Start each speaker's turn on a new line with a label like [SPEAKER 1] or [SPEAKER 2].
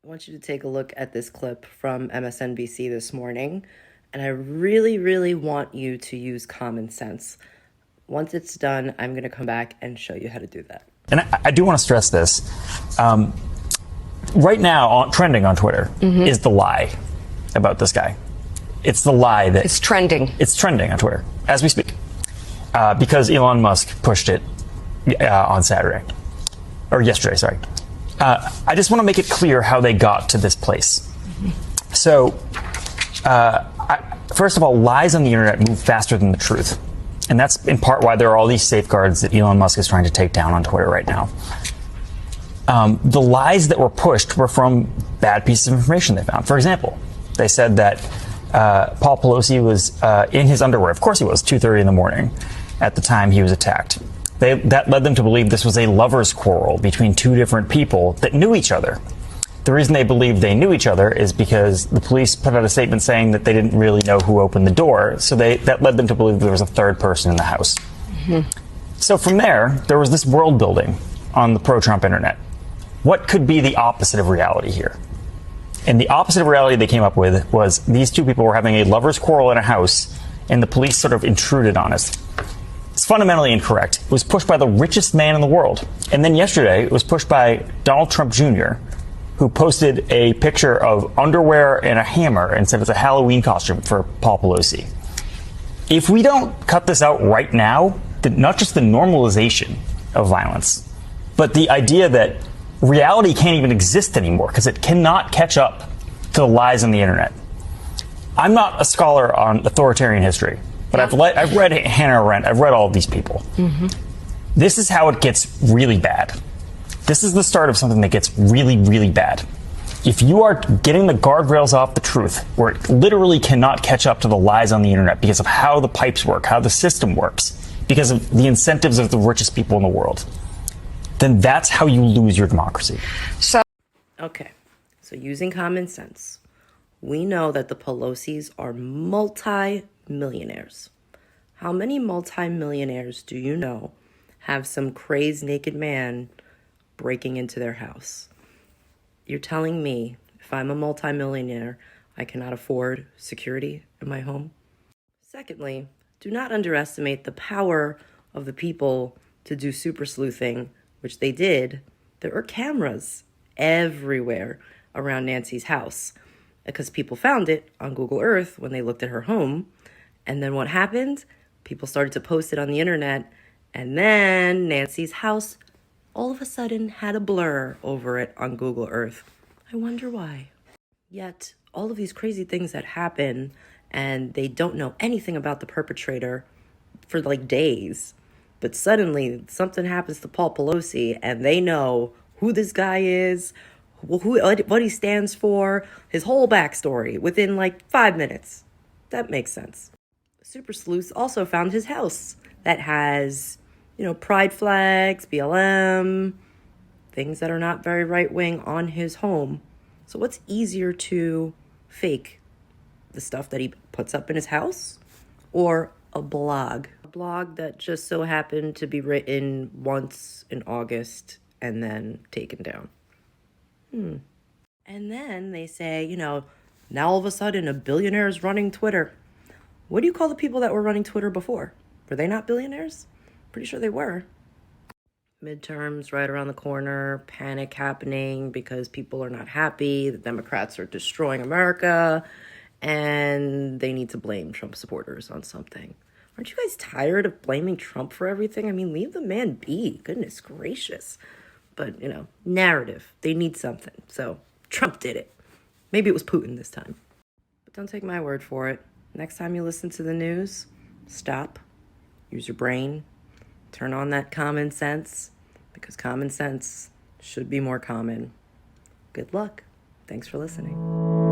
[SPEAKER 1] I want you to take a look at this clip from MSNBC this morning, and I really, really want you to use common sense. Once it's done, I'm going to come back and show you how to do that.
[SPEAKER 2] And I do want to stress this. Right now, trending on Twitter is the lie about this guy. It's the lie that...
[SPEAKER 3] It's trending.
[SPEAKER 2] It's trending on Twitter as we speak. Because Elon Musk pushed it on Saturday. Or yesterday, sorry. I just want to make it clear how they got to this place. So, first of all, lies on the internet move faster than the truth. And that's in part why there are all these safeguards that Elon Musk is trying to take down on Twitter right now. The lies that were pushed were from bad pieces of information they found. For example, they said that Paul Pelosi was in his underwear. Of course he was, 2:30 in the morning at the time he was attacked. That led them to believe this was a lover's quarrel between two different people that knew each other. The reason they believed they knew each other is because the police put out a statement saying that they didn't really know who opened the door, so that led them to believe there was a third person in the house. So from there was this world building on the pro-Trump internet. What could be the opposite of reality here? And the opposite of reality they came up with was these two people were having a lover's quarrel in a house, and the police sort of intruded on us. It's fundamentally incorrect. It was pushed by the richest man in the world. And then yesterday, it was pushed by Donald Trump Jr., who posted a picture of underwear and a hammer and said it's a Halloween costume for Paul Pelosi. If we don't cut this out right now, not just the normalization of violence, but the idea that reality can't even exist anymore because it cannot catch up to the lies on the internet. I'm not a scholar on authoritarian history, but I've read Hannah Arendt. I've read all of these people. This is how it gets really bad. This is the start of something that gets really, really bad. If you are getting the guardrails off the truth, where it literally cannot catch up to the lies on the internet because of how the pipes work, how the system works, because of the incentives of the richest people in the world, then that's how you lose your democracy.
[SPEAKER 1] Okay, so using common sense, we know that the Pelosi's are multi-millionaires. How many multi-millionaires do you know have some crazed naked man breaking into their house? You're telling me if I'm a multi-millionaire, I cannot afford security in my home? Secondly, do not underestimate the power of the people to do super sleuthing, which they did. There are cameras everywhere around Nancy's house because people found it on Google Earth when they looked at her home. And then what happened? People started to post it on the internet, and then Nancy's house all of a sudden had a blur over it on Google Earth. I wonder why. Yet, all of these crazy things that happen, and they don't know anything about the perpetrator for like days. But suddenly, something happens to Paul Pelosi, and they know who this guy is, what he stands for, his whole backstory within like 5 minutes. That makes sense. Super sleuths also found his house that has, pride flags, BLM, things that are not very right-wing on his home. So what's easier to fake? The stuff that he puts up in his house or a blog? A blog that just so happened to be written once in August and then taken down. And then they say, now all of a sudden a billionaire is running Twitter. What do you call the people that were running Twitter before? Were they not billionaires? Pretty sure they were. Midterms right around the corner, panic happening because people are not happy. The Democrats are destroying America, and they need to blame Trump supporters on something. Aren't you guys tired of blaming Trump for everything? I mean, leave the man be. Goodness gracious. But, narrative. They need something. So Trump did it. Maybe it was Putin this time. But don't take my word for it. Next time you listen to the news, stop, use your brain, turn on that common sense, because common sense should be more common. Good luck. Thanks for listening.